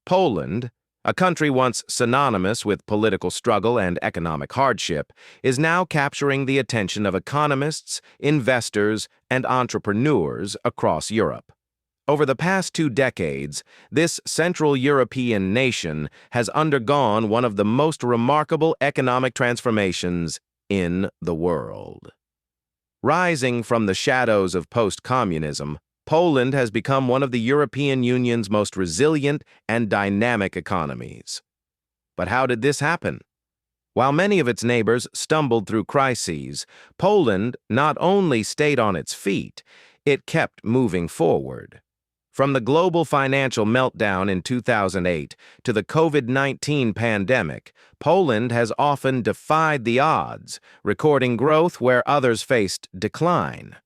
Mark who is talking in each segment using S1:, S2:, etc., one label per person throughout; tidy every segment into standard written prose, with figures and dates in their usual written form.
S1: Poland, a country once synonymous with political struggle and economic hardship, is now capturing the attention of economists, investors, and entrepreneurs across Europe. Over the past 2 decades, this Central European nation has undergone one of the most remarkable economic transformations in the world. Rising from the shadows of post-communism, Poland has become one of the European Union's most resilient and dynamic economies. But how did this happen? While many of its neighbors stumbled through crises, Poland not only stayed on its feet, it kept moving forward. From the global financial meltdown in 2008 to the COVID-19 pandemic, Poland has often defied the odds, recording growth where others faced decline.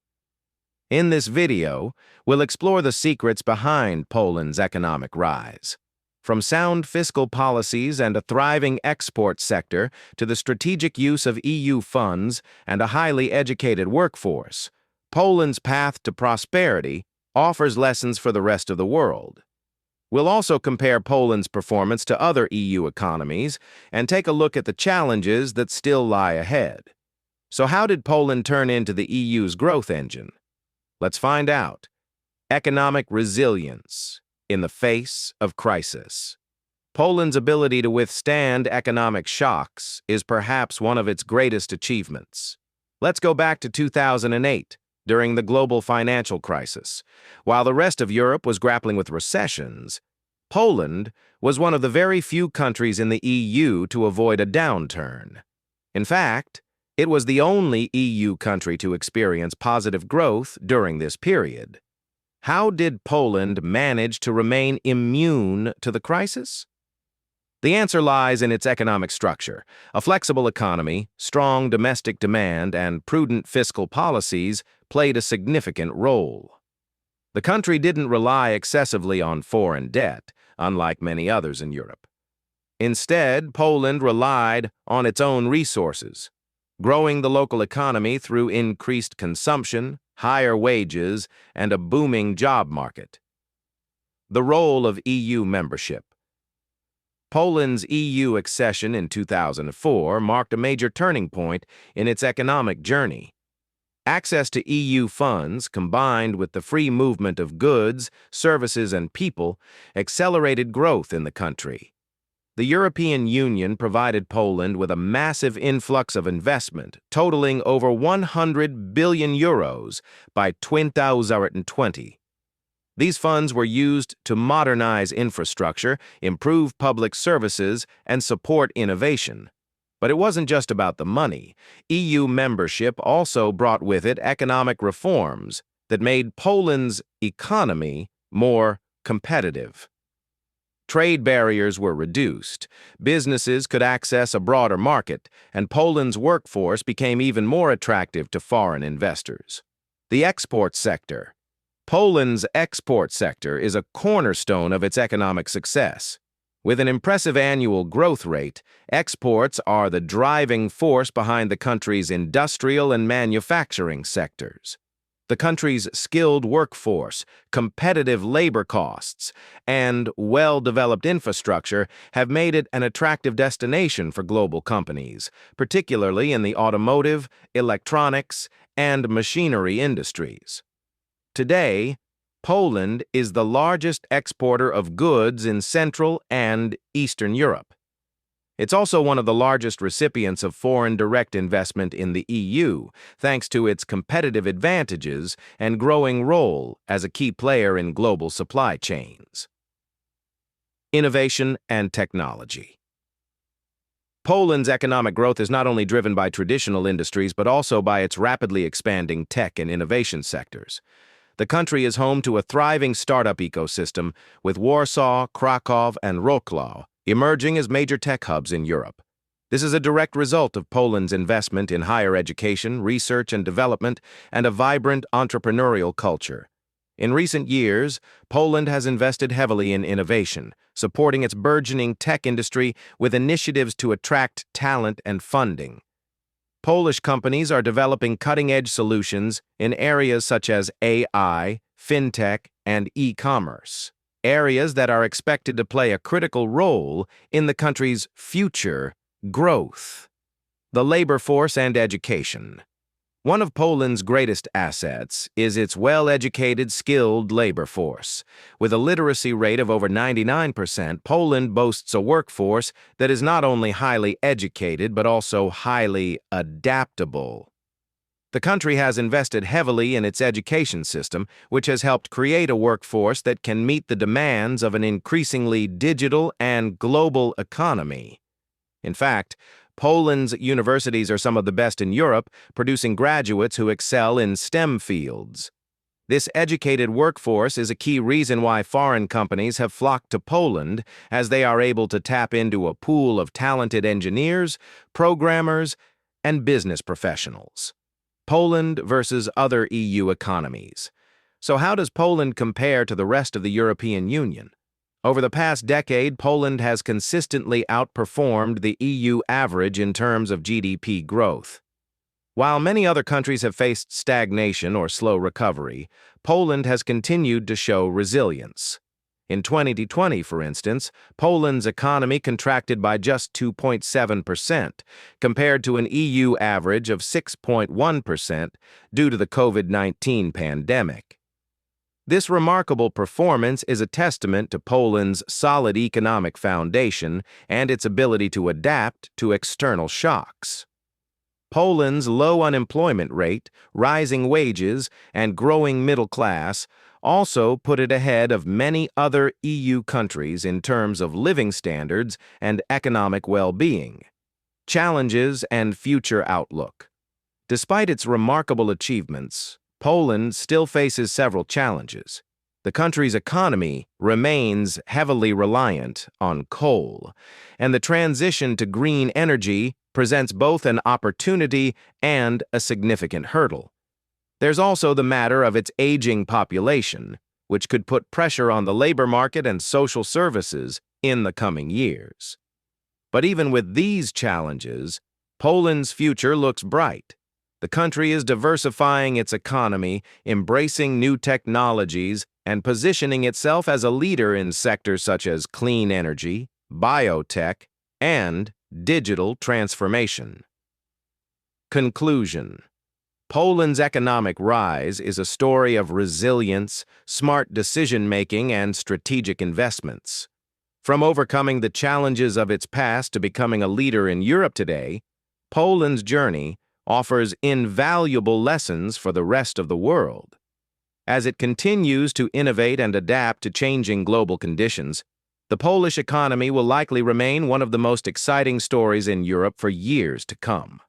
S1: In this video, we'll explore the secrets behind Poland's economic rise. From sound fiscal policies and a thriving export sector to the strategic use of EU funds and a highly educated workforce, Poland's path to prosperity offers lessons for the rest of the world. We'll also compare Poland's performance to other EU economies and take a look at the challenges that still lie ahead. So how did Poland turn into the EU's growth engine? Let's find out. Economic resilience in the face of crisis. Poland's ability to withstand economic shocks is perhaps one of its greatest achievements. Let's go back to 2008, during the global financial crisis. While the rest of Europe was grappling with recessions, Poland was one of the very few countries in the EU to avoid a downturn. In fact, it was the only EU country to experience positive growth during this period. How did Poland manage to remain immune to the crisis? The answer lies in its economic structure. A flexible economy, strong domestic demand, and prudent fiscal policies played a significant role. The country didn't rely excessively on foreign debt, unlike many others in Europe. Instead, Poland relied on its own resources, growing the local economy through increased consumption, higher wages, and a booming job market. The role of EU membership. Poland's EU accession in 2004 marked a major turning point in its economic journey. Access to EU funds, combined with the free movement of goods, services, and people, accelerated growth in the country. The European Union provided Poland with a massive influx of investment, totaling over 100 billion euros by 2020. These funds were used to modernize infrastructure, improve public services, and support innovation. But it wasn't just about the money. EU membership also brought with it economic reforms that made Poland's economy more competitive. Trade barriers were reduced, businesses could access a broader market, and Poland's workforce became even more attractive to foreign investors. The export sector. Poland's export sector is a cornerstone of its economic success. With an impressive annual growth rate, exports are the driving force behind the country's industrial and manufacturing sectors. The country's skilled workforce, competitive labor costs, and well-developed infrastructure have made it an attractive destination for global companies, particularly in the automotive, electronics, and machinery industries. Today, Poland is the largest exporter of goods in Central and Eastern Europe. It's also one of the largest recipients of foreign direct investment in the EU, thanks to its competitive advantages and growing role as a key player in global supply chains. Innovation and technology. Poland's economic growth is not only driven by traditional industries but also by its rapidly expanding tech and innovation sectors. The country is home to a thriving startup ecosystem, with Warsaw, Krakow, and Wrocław emerging as major tech hubs in Europe. This is a direct result of Poland's investment in higher education, research and development, and a vibrant entrepreneurial culture. In recent years, Poland has invested heavily in innovation, supporting its burgeoning tech industry with initiatives to attract talent and funding. Polish companies are developing cutting-edge solutions in areas such as AI, fintech, and e-commerce. areas that are expected to play a critical role in the country's future growth. The labor force and education. One of Poland's greatest assets is its well-educated, skilled labor force. With a literacy rate of over 99%, Poland boasts a workforce that is not only highly educated but also highly adaptable. The country has invested heavily in its education system, which has helped create a workforce that can meet the demands of an increasingly digital and global economy. In fact, Poland's universities are some of the best in Europe, producing graduates who excel in STEM fields. This educated workforce is a key reason why foreign companies have flocked to Poland, as they are able to tap into a pool of talented engineers, programmers, and business professionals. Poland versus other EU economies. So how does Poland compare to the rest of the European Union? Over the past decade, Poland has consistently outperformed the EU average in terms of GDP growth. While many other countries have faced stagnation or slow recovery, Poland has continued to show resilience. In 2020, for instance, Poland's economy contracted by just 2.7%, compared to an EU average of 6.1% due to the COVID-19 pandemic. This remarkable performance is a testament to Poland's solid economic foundation and its ability to adapt to external shocks. Poland's low unemployment rate, rising wages, and growing middle class also put it ahead of many other EU countries in terms of living standards and economic well-being. Challenges and future outlook. Despite its remarkable achievements, Poland still faces several challenges. The country's economy remains heavily reliant on coal, and the transition to green energy presents both an opportunity and a significant hurdle. There's also the matter of its aging population, which could put pressure on the labor market and social services in the coming years. But even with these challenges, Poland's future looks bright. The country is diversifying its economy, embracing new technologies, and positioning itself as a leader in sectors such as clean energy, biotech, and digital transformation. Conclusion. Poland's economic rise is a story of resilience, smart decision-making, and strategic investments. From overcoming the challenges of its past to becoming a leader in Europe today, Poland's journey offers invaluable lessons for the rest of the world. As it continues to innovate and adapt to changing global conditions, the Polish economy will likely remain one of the most exciting stories in Europe for years to come.